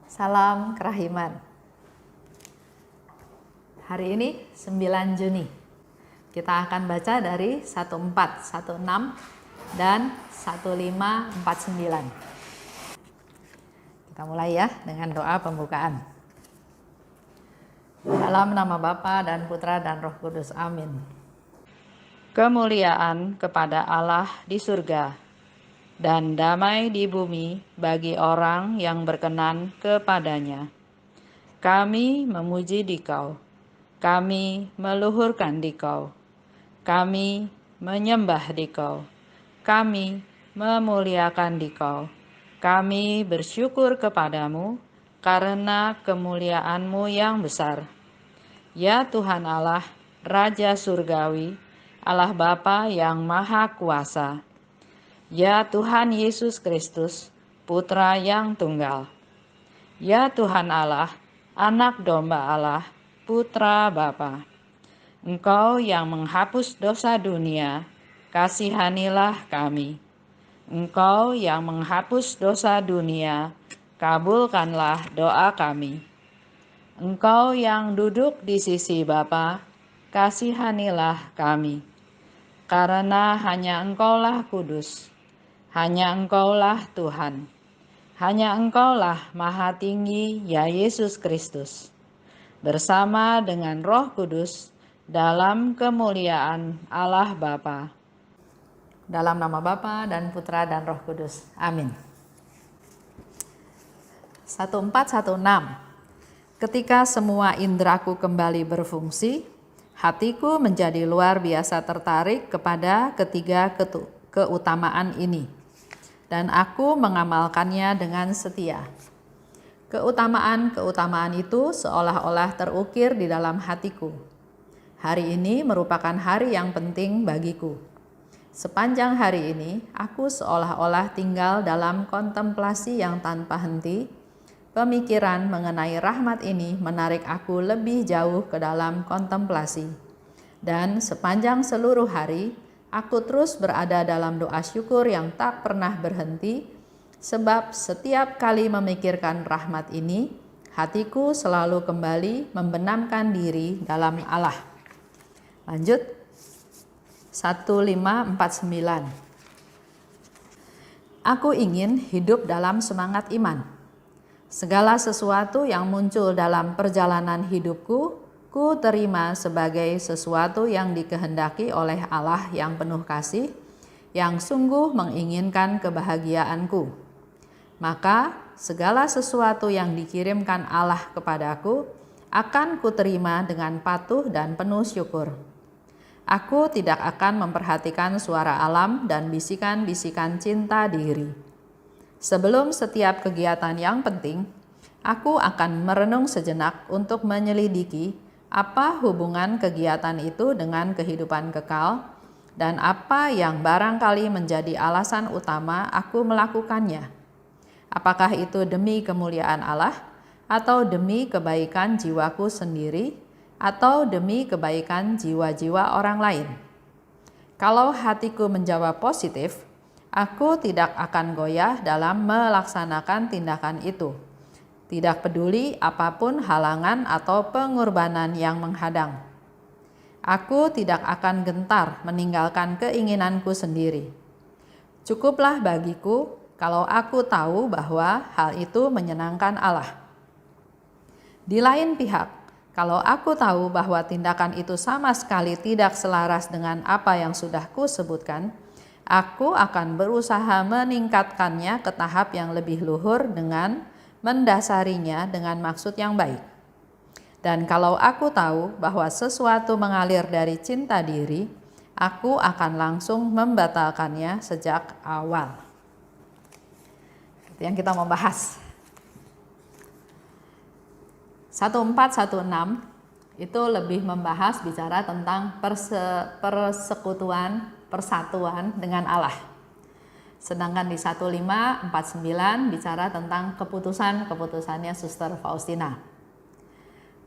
Salam kerahiman. Hari ini 9 Juni. Kita akan baca dari 14, 16 dan 1549. Kita mulai ya dengan doa pembukaan. Dalam nama Bapa dan Putra dan Roh Kudus. Amin. Kemuliaan kepada Allah di surga dan damai di bumi bagi orang yang berkenan kepadanya. Kami memuji Dikau, kami meluhurkan Dikau, kami menyembah Dikau, kami memuliakan Dikau, kami bersyukur kepadamu karena kemuliaan-Mu yang besar. Ya Tuhan Allah, Raja Surgawi, Allah Bapa yang Maha Kuasa. Ya Tuhan Yesus Kristus, Putra yang Tunggal. Ya Tuhan Allah, Anak Domba Allah, Putra Bapa. Engkau yang menghapus dosa dunia, kasihanilah kami. Engkau yang menghapus dosa dunia, kabulkanlah doa kami. Engkau yang duduk di sisi Bapa, kasihanilah kami. Karena hanya Engkaulah kudus, hanya Engkaulah Tuhan, hanya Engkaulah Maha Tinggi, ya Yesus Kristus, bersama dengan Roh Kudus dalam kemuliaan Allah Bapa. Dalam nama Bapa dan Putra dan Roh Kudus. Amin. 1416. Ketika semua indraku kembali berfungsi, hatiku menjadi luar biasa tertarik kepada ketiga keutamaan ini, dan aku mengamalkannya dengan setia. Keutamaan itu seolah-olah terukir di dalam hatiku. Hari ini merupakan hari yang penting bagiku. Sepanjang hari ini, aku seolah-olah tinggal dalam kontemplasi yang tanpa henti. Pemikiran mengenai rahmat ini menarik aku lebih jauh ke dalam kontemplasi. Dan sepanjang seluruh hari, aku terus berada dalam doa syukur yang tak pernah berhenti, sebab setiap kali memikirkan rahmat ini, hatiku selalu kembali membenamkan diri dalam Allah. Lanjut, 1549. Aku ingin hidup dalam semangat iman. Segala sesuatu yang muncul dalam perjalanan hidupku, ku terima sebagai sesuatu yang dikehendaki oleh Allah yang penuh kasih, yang sungguh menginginkan kebahagiaanku. Maka segala sesuatu yang dikirimkan Allah kepadaku akan kuterima dengan patuh dan penuh syukur. Aku tidak akan memperhatikan suara alam dan bisikan-bisikan cinta diri. Sebelum setiap kegiatan yang penting, aku akan merenung sejenak untuk menyelidiki apa hubungan kegiatan itu dengan kehidupan kekal dan apa yang barangkali menjadi alasan utama aku melakukannya. Apakah itu demi kemuliaan Allah atau demi kebaikan jiwaku sendiri atau demi kebaikan jiwa-jiwa orang lain? Kalau hatiku menjawab positif, aku tidak akan goyah dalam melaksanakan tindakan itu, tidak peduli apapun halangan atau pengorbanan yang menghadang. Aku tidak akan gentar meninggalkan keinginanku sendiri. Cukuplah bagiku kalau aku tahu bahwa hal itu menyenangkan Allah. Di lain pihak, kalau aku tahu bahwa tindakan itu sama sekali tidak selaras dengan apa yang sudah kusebutkan, aku akan berusaha meningkatkannya ke tahap yang lebih luhur dengan mendasarinya dengan maksud yang baik. Dan kalau aku tahu bahwa sesuatu mengalir dari cinta diri, aku akan langsung membatalkannya sejak awal. Itu yang kita membahas. 1416 itu lebih membahas bicara tentang persekutuan, persatuan dengan Allah. Sedangkan di 1549 bicara tentang keputusannya Suster Faustina.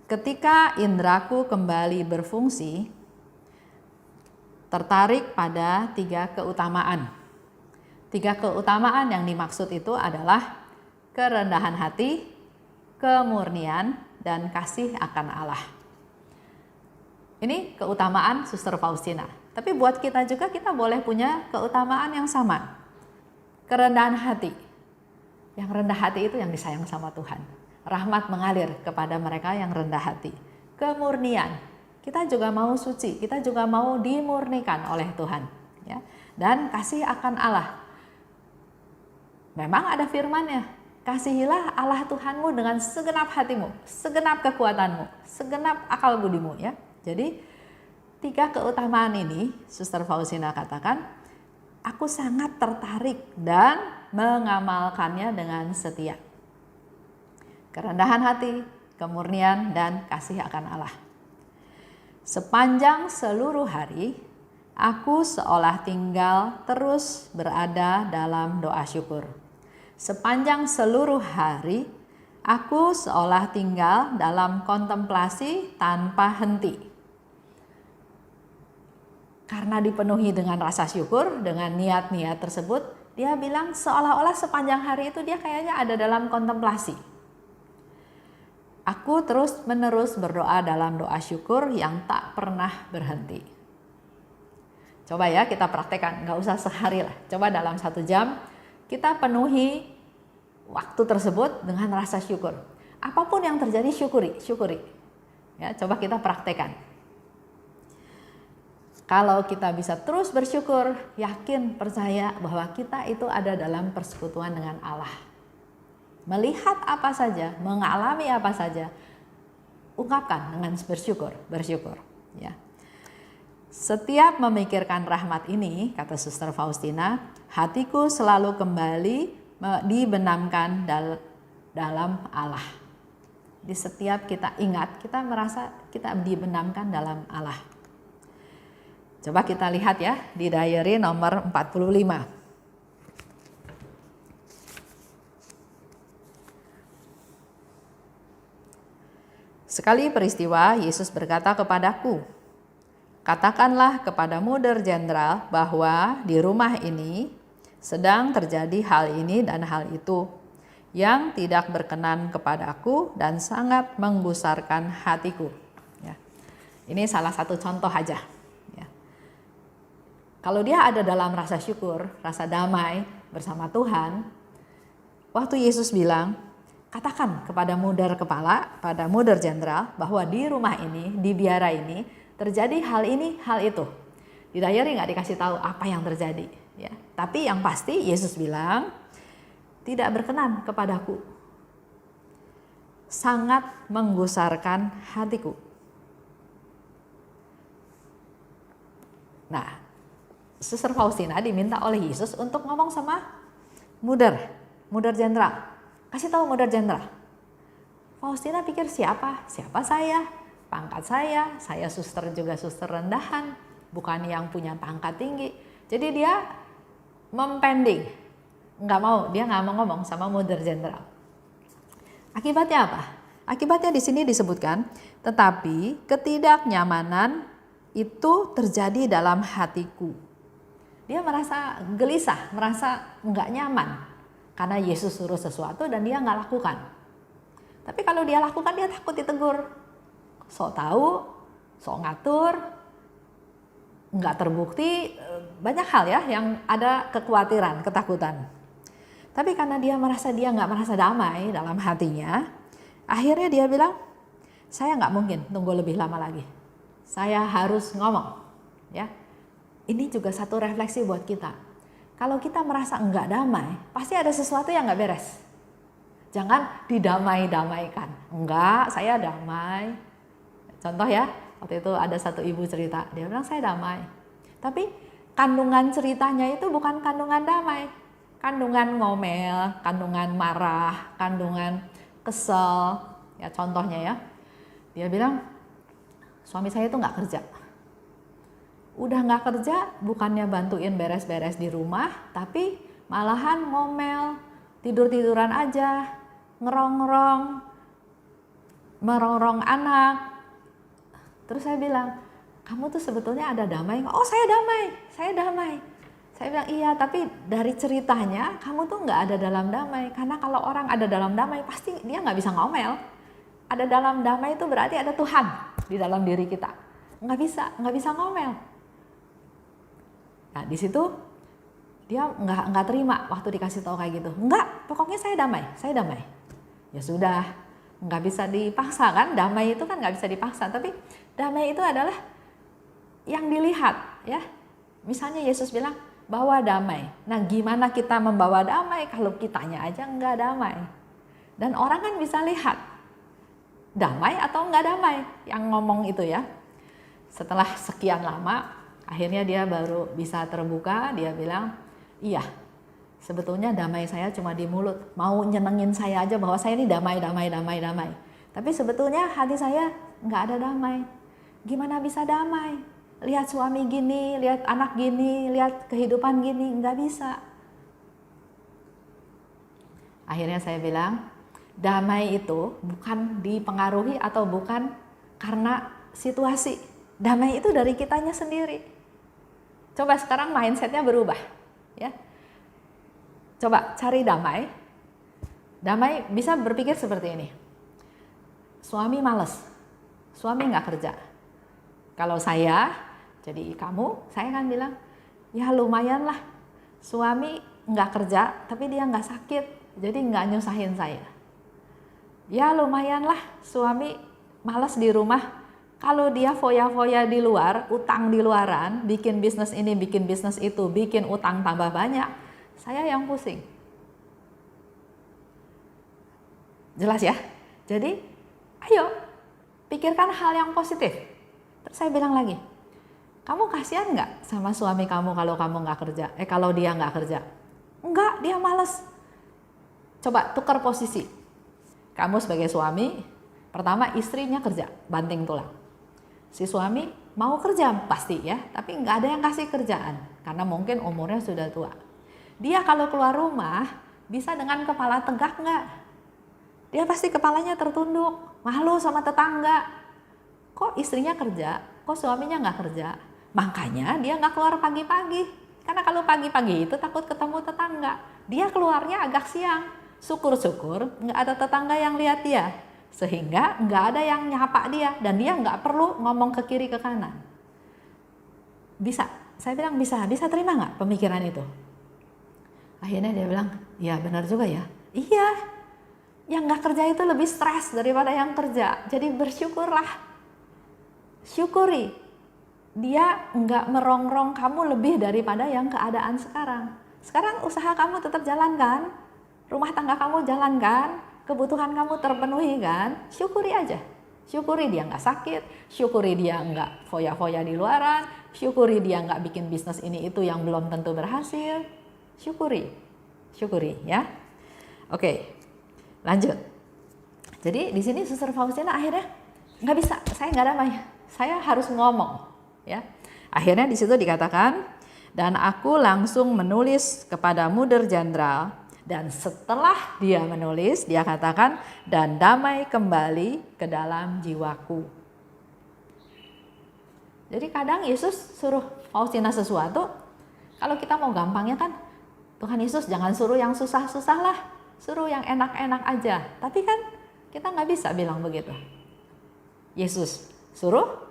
Ketika indraku kembali berfungsi, tertarik pada 3 keutamaan. 3 keutamaan yang dimaksud itu adalah kerendahan hati, kemurnian, dan kasih akan Allah. Ini keutamaan Suster Faustina. Tapi buat kita juga, kita boleh punya keutamaan yang sama. Kerendahan hati. Yang rendah hati itu yang disayang sama Tuhan. Rahmat mengalir kepada mereka yang rendah hati. Kemurnian. Kita juga mau suci, kita juga mau dimurnikan oleh Tuhan. Ya. Dan kasih akan Allah. Memang ada firman-Nya. Kasihilah Allah Tuhanmu dengan segenap hatimu, segenap kekuatanmu, segenap akal budimu. Ya. Jadi 3 keutamaan ini, Suster Faustina katakan, aku sangat tertarik dan mengamalkannya dengan setia. Kerendahan hati, kemurnian, dan kasih akan Allah. Sepanjang seluruh hari, aku seolah tinggal terus berada dalam doa syukur. Sepanjang seluruh hari, aku seolah tinggal dalam kontemplasi tanpa henti. Karena dipenuhi dengan rasa syukur, dengan niat-niat tersebut, dia bilang seolah-olah sepanjang hari itu dia kayaknya ada dalam kontemplasi. Aku terus-menerus berdoa dalam doa syukur yang tak pernah berhenti. Coba ya kita praktekkan, nggak usah sehari lah. Coba dalam 1 jam kita penuhi waktu tersebut dengan rasa syukur. Apapun yang terjadi syukuri. Ya, coba kita praktekkan. Kalau kita bisa terus bersyukur, yakin, percaya bahwa kita itu ada dalam persekutuan dengan Allah. Melihat apa saja, mengalami apa saja, ungkapkan dengan bersyukur. Ya. Setiap memikirkan rahmat ini, kata Suster Faustina, hatiku selalu kembali dibenamkan dalam Allah. Di setiap kita ingat, kita merasa kita dibenamkan dalam Allah. Coba kita lihat ya di diary nomor 45. Sekali peristiwa Yesus berkata kepadaku, katakanlah kepada Mother Jenderal bahwa di rumah ini sedang terjadi hal ini dan hal itu yang tidak berkenan kepadaku dan sangat menggusarkan hatiku. Ya. Ini salah satu contoh aja. Kalau dia ada dalam rasa syukur, rasa damai bersama Tuhan, waktu Yesus bilang, katakan kepada Mother Kepala, pada Mother Jenderal, bahwa di rumah ini, di biara ini, terjadi hal ini, hal itu. Di diary nggak dikasih tahu apa yang terjadi. Ya. Tapi yang pasti Yesus bilang, tidak berkenan kepadaku. Sangat menggusarkan hatiku. Nah, Suster Faustina diminta oleh Yesus untuk ngomong sama Mother Jenderal. Kasih tahu Mother Jenderal. Faustina pikir siapa? Siapa saya? Pangkat saya suster juga suster rendahan, bukan yang punya pangkat tinggi. Jadi dia mempending, dia nggak mau ngomong sama Mother Jenderal. Akibatnya apa? Akibatnya di sini disebutkan, tetapi ketidaknyamanan itu terjadi dalam hatiku. Dia merasa gelisah, merasa nggak nyaman karena Yesus suruh sesuatu dan dia nggak lakukan. Tapi kalau dia lakukan, dia takut ditegur. Sok tahu, sok ngatur, nggak terbukti, banyak hal ya yang ada kekhawatiran, ketakutan. Tapi karena dia nggak merasa damai dalam hatinya, akhirnya dia bilang, saya nggak mungkin tunggu lebih lama lagi. Saya harus ngomong, ya. Ini juga satu refleksi buat kita. Kalau kita merasa enggak damai, pasti ada sesuatu yang enggak beres. Jangan didamai-damaikan. Enggak, saya damai. Contoh ya, waktu itu ada satu ibu cerita, dia bilang saya damai. Tapi kandungan ceritanya itu bukan kandungan damai. Kandungan ngomel, kandungan marah, kandungan kesel. Ya contohnya ya, dia bilang suami saya itu enggak kerja. Udah nggak kerja, bukannya bantuin beres-beres di rumah, tapi malahan ngomel, tidur-tiduran aja, merongrong anak. Terus saya bilang, kamu tuh sebetulnya ada damai? Oh, saya damai. Saya bilang, iya, tapi dari ceritanya kamu tuh nggak ada dalam damai. Karena kalau orang ada dalam damai, pasti dia nggak bisa ngomel. Ada dalam damai itu berarti ada Tuhan di dalam diri kita. Nggak bisa ngomel. Nah, di situ dia nggak terima waktu dikasih tahu kayak gitu. Enggak, pokoknya saya damai. Ya sudah, nggak bisa dipaksa kan? Damai itu kan nggak bisa dipaksa. Tapi damai itu adalah yang dilihat, ya. Misalnya Yesus bilang, bawa damai. Nah, gimana kita membawa damai kalau kitanya aja nggak damai? Dan orang kan bisa lihat damai atau nggak damai yang ngomong itu, ya. Setelah sekian lama, akhirnya dia baru bisa terbuka. Dia bilang, iya, sebetulnya damai saya cuma di mulut. Mau nyenengin saya aja bahwa saya ini damai. Tapi sebetulnya hati saya nggak ada damai. Gimana bisa damai? Lihat suami gini, lihat anak gini, lihat kehidupan gini, nggak bisa. Akhirnya saya bilang, damai itu bukan dipengaruhi atau bukan karena situasi. Damai itu dari kitanya sendiri. Coba sekarang mindsetnya berubah, ya. Coba cari damai. Damai bisa berpikir seperti ini. Suami malas, suami nggak kerja. Kalau saya jadi kamu, saya kan bilang, ya lumayan lah, suami nggak kerja tapi dia nggak sakit, jadi nggak nyusahin saya. Ya lumayan lah, suami malas di rumah, kalau dia foya-foya di luar, utang di luaran, bikin bisnis ini, bikin bisnis itu, bikin utang tambah banyak, saya yang pusing. Jelas ya? Jadi ayo pikirkan hal yang positif. Terus saya bilang lagi, kamu kasihan nggak sama suami kamu kalau kamu nggak kerja? Kalau dia nggak kerja? Enggak, dia malas. Coba tukar posisi. Kamu sebagai suami, pertama istrinya kerja, banting tulang. Si suami mau kerja pasti ya, tapi nggak ada yang kasih kerjaan karena mungkin umurnya sudah tua. Dia kalau keluar rumah bisa dengan kepala tegak nggak? Dia pasti kepalanya tertunduk, malu sama tetangga. Kok istrinya kerja, kok suaminya nggak kerja? Makanya dia nggak keluar pagi-pagi. Karena kalau pagi-pagi itu takut ketemu tetangga. Dia keluarnya agak siang. Syukur-syukur nggak ada tetangga yang lihat dia. Sehingga nggak ada yang nyapa dia. Dan dia nggak perlu ngomong ke kiri ke kanan. Bisa, saya bilang bisa terima nggak pemikiran itu? Akhirnya dia bilang, ya benar juga ya. Iya, yang nggak kerja itu lebih stres daripada yang kerja. Jadi bersyukurlah. Syukuri. Dia nggak merongrong kamu lebih daripada yang keadaan sekarang. Sekarang usaha kamu tetap jalan kan? Rumah tangga kamu jalan kan? Kebutuhan kamu terpenuhi kan? Syukuri aja. Syukuri dia nggak sakit, syukuri dia nggak foya-foya di luaran, syukuri dia nggak bikin bisnis ini itu yang belum tentu berhasil. Syukuri ya. Oke, lanjut. Jadi di sini Suster Faustina akhirnya nggak bisa, saya nggak damai, saya harus ngomong. Ya, akhirnya di situ dikatakan, dan aku langsung menulis kepada Muder Jenderal, dan setelah dia menulis, dia katakan, dan damai kembali ke dalam jiwaku. Jadi kadang Yesus suruh Faustina sesuatu, kalau kita mau gampangnya kan, Tuhan Yesus jangan suruh yang susah-susah lah, suruh yang enak-enak aja. Tapi kan kita nggak bisa bilang begitu. Yesus suruh,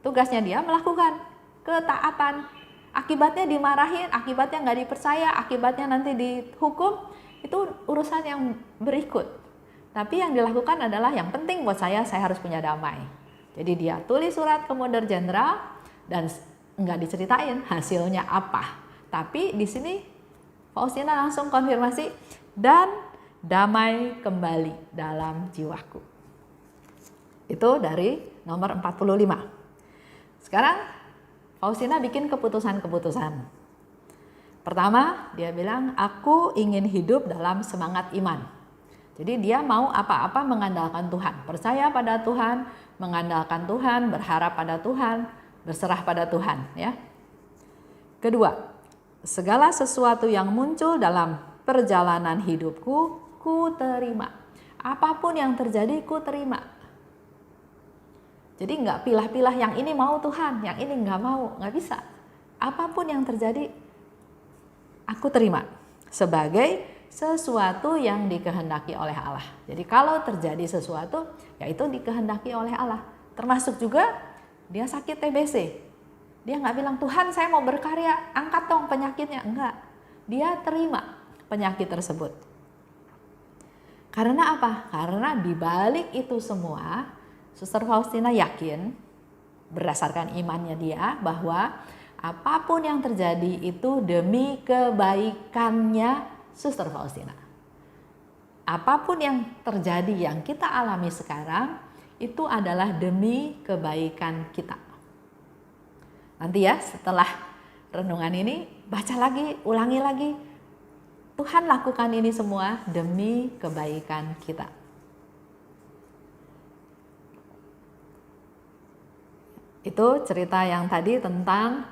tugasnya dia melakukan ketaatan. Akibatnya dimarahin, akibatnya nggak dipercaya, akibatnya nanti dihukum, itu urusan yang berikut. Tapi yang dilakukan adalah yang penting buat saya harus punya damai. Jadi dia tulis surat ke Muder Jenderal dan nggak diceritain hasilnya apa. Tapi di sini Faustina langsung konfirmasi, dan damai kembali dalam jiwaku. Itu dari nomor 45. Sekarang Faustina bikin keputusan-keputusan. Pertama, dia bilang, aku ingin hidup dalam semangat iman. Jadi dia mau apa-apa mengandalkan Tuhan, percaya pada Tuhan, mengandalkan Tuhan, berharap pada Tuhan, berserah pada Tuhan, ya. Kedua, segala sesuatu yang muncul dalam perjalanan hidupku, ku terima. Apapun yang terjadi, ku terima. Jadi nggak pilah-pilah yang ini mau Tuhan, yang ini nggak mau, nggak bisa. Apapun yang terjadi, aku terima sebagai sesuatu yang dikehendaki oleh Allah. Jadi kalau terjadi sesuatu, ya itu dikehendaki oleh Allah. Termasuk juga dia sakit TBC. Dia nggak bilang, Tuhan saya mau berkarya, angkat dong penyakitnya. Enggak, dia terima penyakit tersebut. Karena apa? Karena dibalik itu semua, Suster Faustina yakin berdasarkan imannya dia bahwa apapun yang terjadi itu demi kebaikannya Suster Faustina. Apapun yang terjadi yang kita alami sekarang itu adalah demi kebaikan kita. Nanti ya setelah renungan ini baca lagi, ulangi lagi. Tuhan lakukan ini semua demi kebaikan kita. Itu cerita yang tadi tentang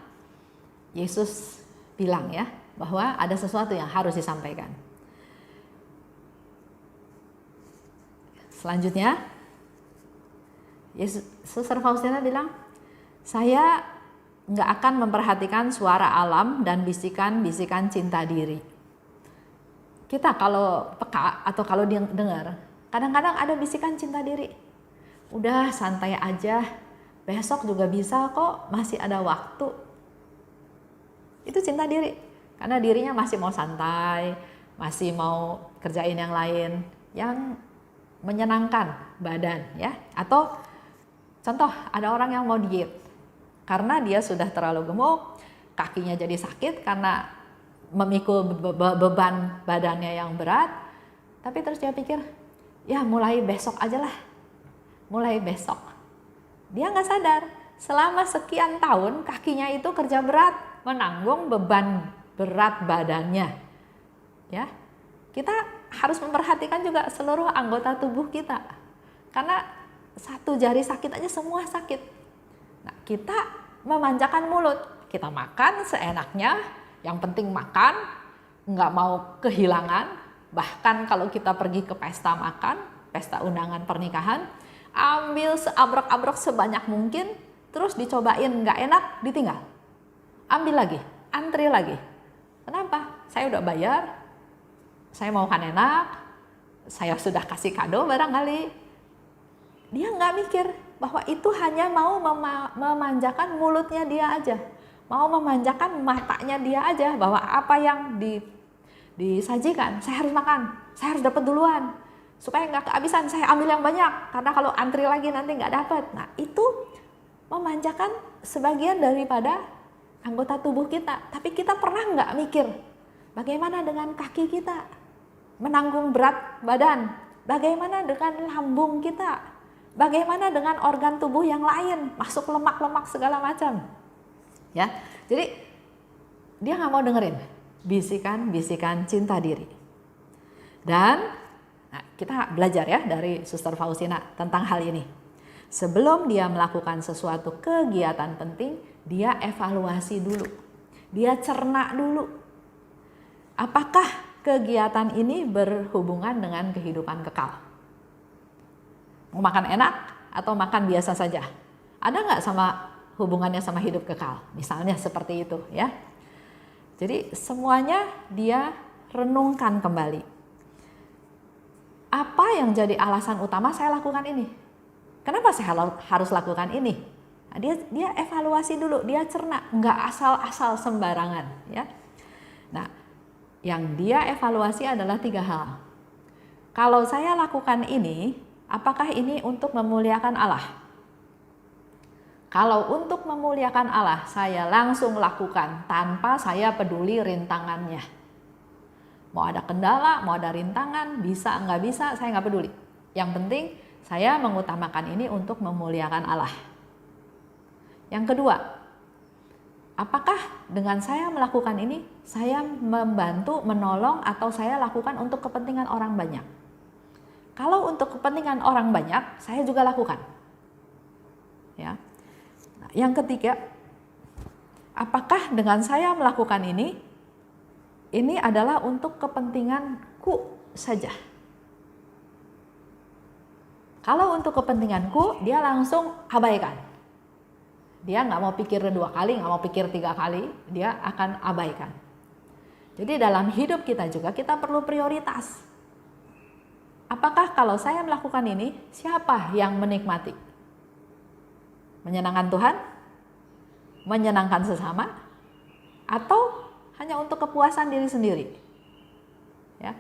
Yesus bilang ya, bahwa ada sesuatu yang harus disampaikan. Selanjutnya, Suster Faustina bilang, saya nggak akan memperhatikan suara alam dan bisikan-bisikan cinta diri. Kita kalau peka atau kalau dengar, kadang-kadang ada bisikan cinta diri. Udah santai aja, besok juga bisa kok, masih ada waktu. Itu cinta diri. Karena dirinya masih mau santai, masih mau kerjain yang lain, yang menyenangkan badan ya. Atau contoh ada orang yang mau diet, karena dia sudah terlalu gemuk, kakinya jadi sakit karena memikul beban badannya yang berat. Tapi terus dia pikir, ya mulai besok aja lah, mulai besok. Dia nggak sadar, selama sekian tahun kakinya itu kerja berat, menanggung beban berat badannya. Ya. Kita harus memperhatikan juga seluruh anggota tubuh kita. Karena satu jari sakit aja semua sakit. Nah, kita memanjakan mulut, kita makan seenaknya, yang penting makan, nggak mau kehilangan. Bahkan kalau kita pergi ke pesta makan, pesta undangan pernikahan, ambil seabrek-abrek sebanyak mungkin, terus dicobain nggak enak, ditinggal. Ambil lagi, antri lagi. Kenapa? Saya udah bayar, saya mau kan enak, saya sudah kasih kado barangkali. Dia nggak mikir bahwa itu hanya mau memanjakan mulutnya dia aja, mau memanjakan matanya dia aja, bahwa apa yang disajikan, saya harus makan, saya harus dapat duluan, supaya nggak kehabisan, saya ambil yang banyak, karena kalau antri lagi nanti nggak dapat. Nah itu memanjakan sebagian daripada anggota tubuh kita, tapi kita pernah nggak mikir bagaimana dengan kaki kita menanggung berat badan, bagaimana dengan lambung kita, bagaimana dengan organ tubuh yang lain, masuk lemak-lemak segala macam, ya. Jadi dia nggak mau dengerin bisikan-bisikan cinta diri. Dan nah, kita belajar ya dari Suster Faustina tentang hal ini. Sebelum dia melakukan sesuatu kegiatan penting, dia evaluasi dulu, dia cerna dulu. Apakah kegiatan ini berhubungan dengan kehidupan kekal? Mau makan enak atau makan biasa saja? Ada nggak sama hubungannya sama hidup kekal? Misalnya seperti itu ya. Jadi semuanya dia renungkan kembali. Apa yang jadi alasan utama saya lakukan ini? Kenapa saya harus lakukan ini? Nah, dia evaluasi dulu, dia cerna, nggak asal-asal sembarangan ya. Nah, yang dia evaluasi adalah 3 hal. Kalau saya lakukan ini, apakah ini untuk memuliakan Allah? Kalau untuk memuliakan Allah, saya langsung lakukan tanpa saya peduli rintangannya. Mau ada kendala, mau ada rintangan, bisa nggak bisa, saya nggak peduli. Yang penting saya mengutamakan ini untuk memuliakan Allah. Yang kedua, apakah dengan saya melakukan ini, saya membantu, menolong, atau saya lakukan untuk kepentingan orang banyak? Kalau untuk kepentingan orang banyak, saya juga lakukan. Ya. Nah, yang ketiga, apakah dengan saya melakukan ini adalah untuk kepentinganku saja? Kalau untuk kepentinganku, dia langsung abaikan. Dia nggak mau pikir 2 kali, nggak mau pikir 3 kali, dia akan abaikan. Jadi dalam hidup kita juga kita perlu prioritas. Apakah kalau saya melakukan ini, siapa yang menikmati? Menyenangkan Tuhan? Menyenangkan sesama? Atau hanya untuk kepuasan diri sendiri? Ya.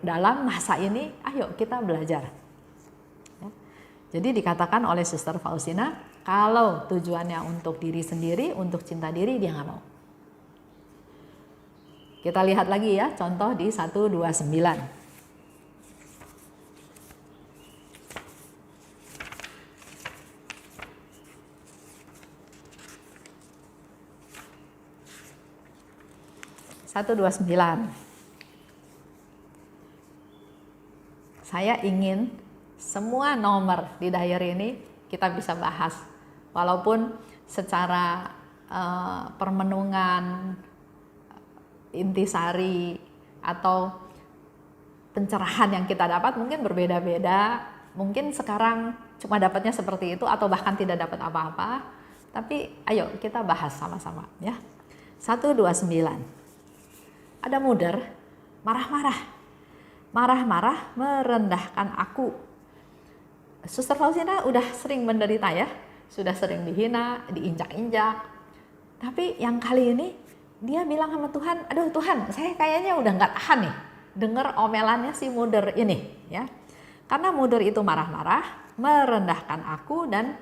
Dalam masa ini, ayo kita belajar. Ya. Jadi dikatakan oleh Suster Faustina, kalau tujuannya untuk diri sendiri, untuk cinta diri, dia nggak mau. Kita lihat lagi ya, contoh di 129. Saya ingin semua nomor di diary ini kita bisa bahas. Walaupun secara permenungan, intisari, atau pencerahan yang kita dapat mungkin berbeda-beda. Mungkin sekarang cuma dapatnya seperti itu atau bahkan tidak dapat apa-apa. Tapi ayo kita bahas sama-sama ya. 129. Ada Muder, marah-marah merendahkan aku. Suster Faustina udah sering menderita ya, sudah sering dihina, diinjak-injak. Tapi yang kali ini dia bilang sama Tuhan, aduh Tuhan, saya kayaknya udah nggak tahan nih dengar omelannya si Muder ini ya. Karena Muder itu marah-marah, merendahkan aku, dan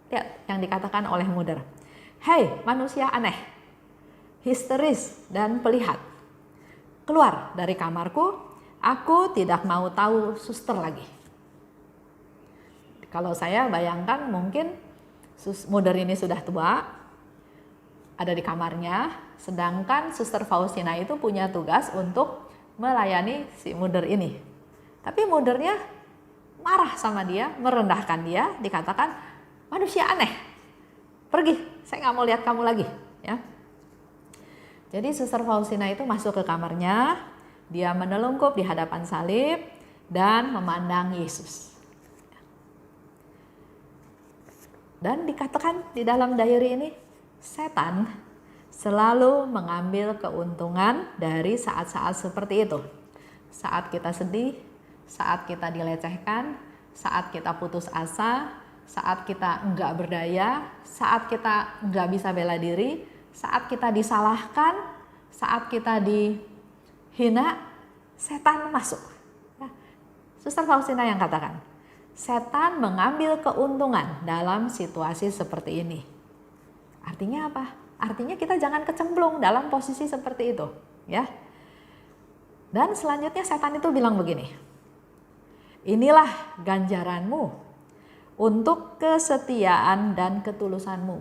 lihat yang dikatakan oleh Muder. Hei manusia aneh, histeris dan pelihat. Keluar dari kamarku, aku tidak mau tahu suster lagi. Kalau saya bayangkan mungkin Muder ini sudah tua, ada di kamarnya, sedangkan Suster Faustina itu punya tugas untuk melayani si Muder ini. Tapi Mudernya marah sama dia, merendahkan dia, dikatakan manusia aneh, pergi, saya nggak mau lihat kamu lagi. Ya. Jadi Suster Faustina itu masuk ke kamarnya, dia menelungkup di hadapan salib dan memandang Yesus. Dan dikatakan di dalam diary ini, setan selalu mengambil keuntungan dari saat-saat seperti itu. Saat kita sedih, saat kita dilecehkan, saat kita putus asa, saat kita enggak berdaya, saat kita enggak bisa bela diri, saat kita disalahkan, saat kita dihina, setan masuk. Nah, Suster Faustina yang katakan, setan mengambil keuntungan dalam situasi seperti ini. Artinya apa? Artinya kita jangan kecemplung dalam posisi seperti itu, ya. Dan selanjutnya setan itu bilang begini, inilah ganjaranmu untuk kesetiaan dan ketulusanmu.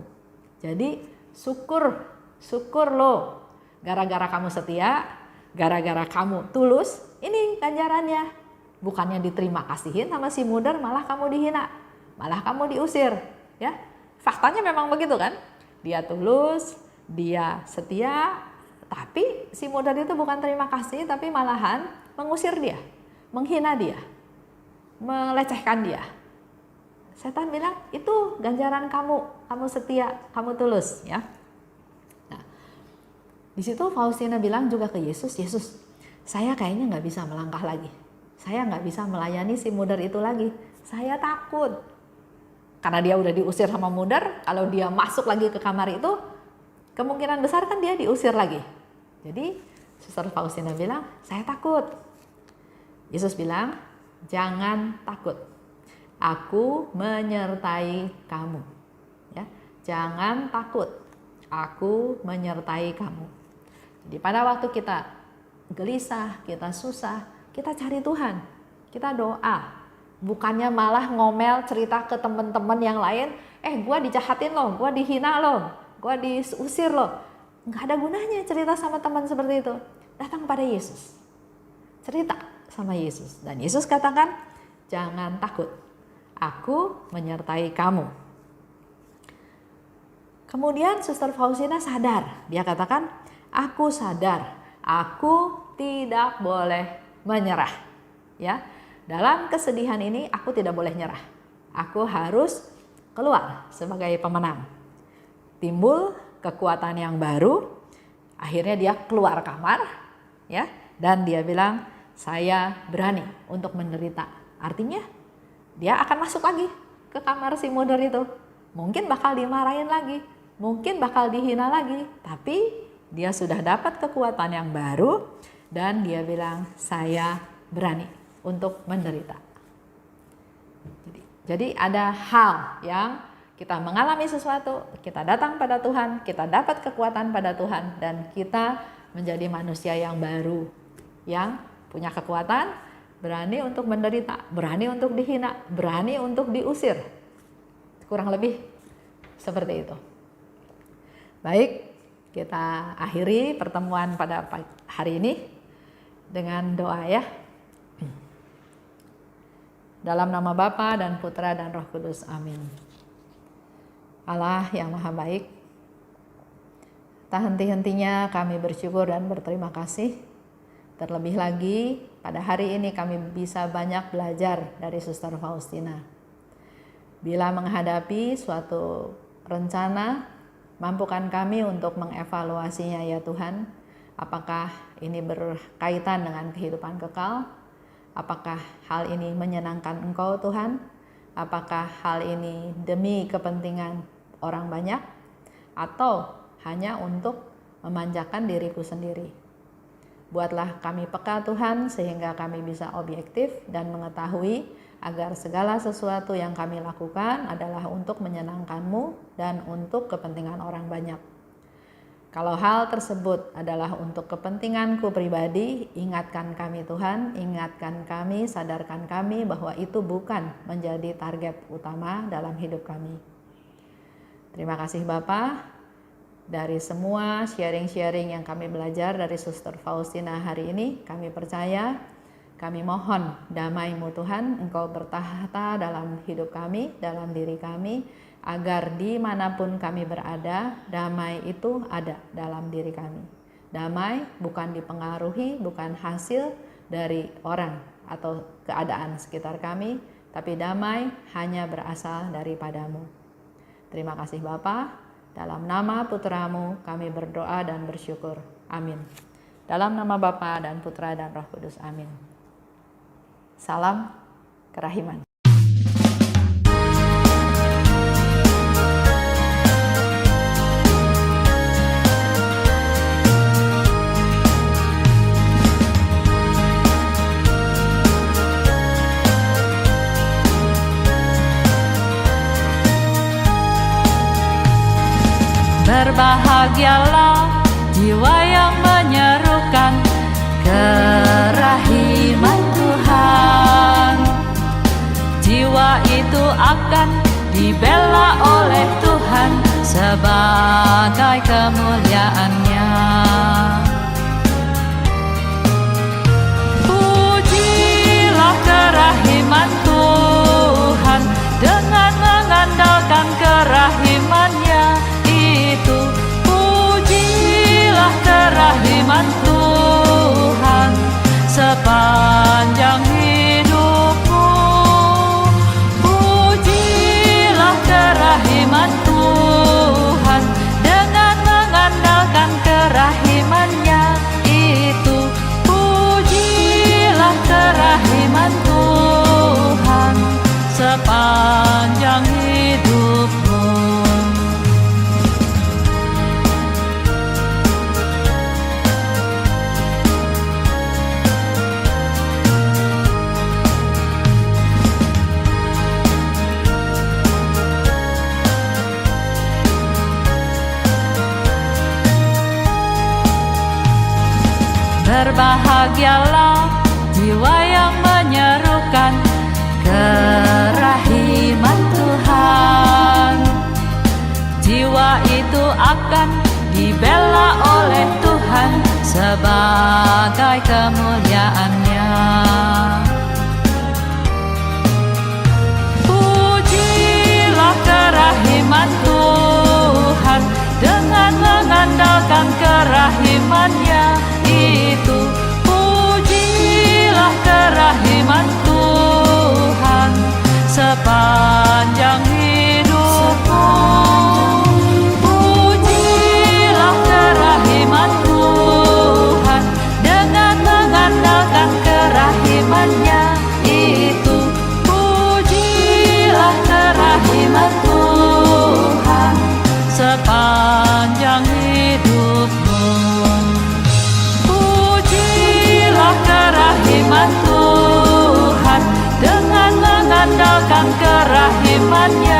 Jadi syukur lo, gara-gara kamu setia, gara-gara kamu tulus, ini ganjarannya. Bukannya diterima kasihin sama si Muder, malah kamu dihina, malah kamu diusir, ya. Faktanya memang begitu kan? Dia tulus, dia setia, tapi si Muder itu bukan terima kasih, tapi malahan mengusir dia, menghina dia, melecehkan dia. Setan bilang, itu ganjaran kamu setia, kamu tulus, ya. Nah, di situ Faustina bilang juga ke Yesus, Yesus, saya kayaknya nggak bisa melangkah lagi. Saya nggak bisa melayani si Muder itu lagi. Saya takut. Karena dia udah diusir sama Muder, kalau dia masuk lagi ke kamar itu, kemungkinan besar kan dia diusir lagi. Jadi, Suster Faustina bilang, saya takut. Yesus bilang, jangan takut. Aku menyertai kamu. Ya, jangan takut. Aku menyertai kamu. Jadi pada waktu kita gelisah, kita susah, kita cari Tuhan. Kita doa. Bukannya malah ngomel cerita ke teman-teman yang lain, gue dijahatin loh, gue dihina loh, gue diusir loh. Nggak ada gunanya cerita sama teman seperti itu. Datang pada Yesus. Cerita sama Yesus. Dan Yesus katakan, jangan takut. Aku menyertai kamu. Kemudian Suster Faustina sadar. Dia katakan, aku sadar. Aku tidak boleh menyerah. Ya, dalam kesedihan ini aku tidak boleh nyerah. Aku harus keluar sebagai pemenang. Timbul kekuatan yang baru. Akhirnya dia keluar kamar, ya, dan dia bilang, saya berani untuk menderita. Artinya dia akan masuk lagi ke kamar si mundur itu. Mungkin bakal dimarahin lagi, mungkin bakal dihina lagi, tapi dia sudah dapat kekuatan yang baru dan dia bilang, saya berani untuk menderita. Jadi ada hal yang kita mengalami sesuatu, kita datang pada Tuhan, kita dapat kekuatan pada Tuhan, dan kita menjadi manusia yang baru, yang punya kekuatan, berani untuk menderita, berani untuk dihina, berani untuk diusir. Kurang lebih seperti itu. Baik, kita akhiri pertemuan pada hari ini dengan doa ya. Dalam nama Bapa dan Putra dan Roh Kudus, amin. Allah yang maha baik, tak henti-hentinya kami bersyukur dan berterima kasih. Terlebih lagi pada hari ini kami bisa banyak belajar dari Suster Faustina. Bila menghadapi suatu rencana, mampukan kami untuk mengevaluasinya ya Tuhan. Apakah ini berkaitan dengan kehidupan kekal? Apakah hal ini menyenangkan Engkau Tuhan? Apakah hal ini demi kepentingan orang banyak? Atau hanya untuk memanjakan diriku sendiri? Buatlah kami peka Tuhan sehingga kami bisa objektif dan mengetahui agar segala sesuatu yang kami lakukan adalah untuk menyenangkan-Mu dan untuk kepentingan orang banyak. Kalau hal tersebut adalah untuk kepentinganku pribadi, ingatkan kami Tuhan, ingatkan kami, sadarkan kami bahwa itu bukan menjadi target utama dalam hidup kami. Terima kasih Bapa, dari semua sharing-sharing yang kami belajar dari Suster Faustina hari ini, kami percaya, kami mohon damai-Mu Tuhan, Engkau bertahta dalam hidup kami, dalam diri kami, agar dimanapun kami berada, damai itu ada dalam diri kami. Damai bukan dipengaruhi, bukan hasil dari orang atau keadaan sekitar kami, tapi damai hanya berasal daripada-Mu. Terima kasih Bapa, dalam nama Putra-Mu kami berdoa dan bersyukur. Amin. Dalam nama Bapa dan Putra dan Roh Kudus. Amin. Salam kerahiman. Berbahagialah jiwa yang menyerukan kerahiman Tuhan. Jiwa itu akan dibela oleh Tuhan sebagai kemuliaan-Nya. Pujilah kerahiman Tuhan dengan mengandalkan kerahiman-Nya. Itu pujilah kerahiman Tuhan sepanjang hidupmu. Pujilah kerahiman Tuhan dengan mengandalkan kerahiman-Nya. Itu pujilah kerahiman Tuhan sepanjang hidupmu. Berbahagialah jiwa yang menyerukan kerahiman Tuhan. Jiwa itu akan dibela oleh Tuhan sebagai kemuliaan-Nya. Pujilah kerahiman Tuhan dengan mengandalkan kerahiman-Nya. Itu pujilah kerahiman Tuhan sepanjang hidupmu. Pujilah kerahiman Tuhan Tuhannya.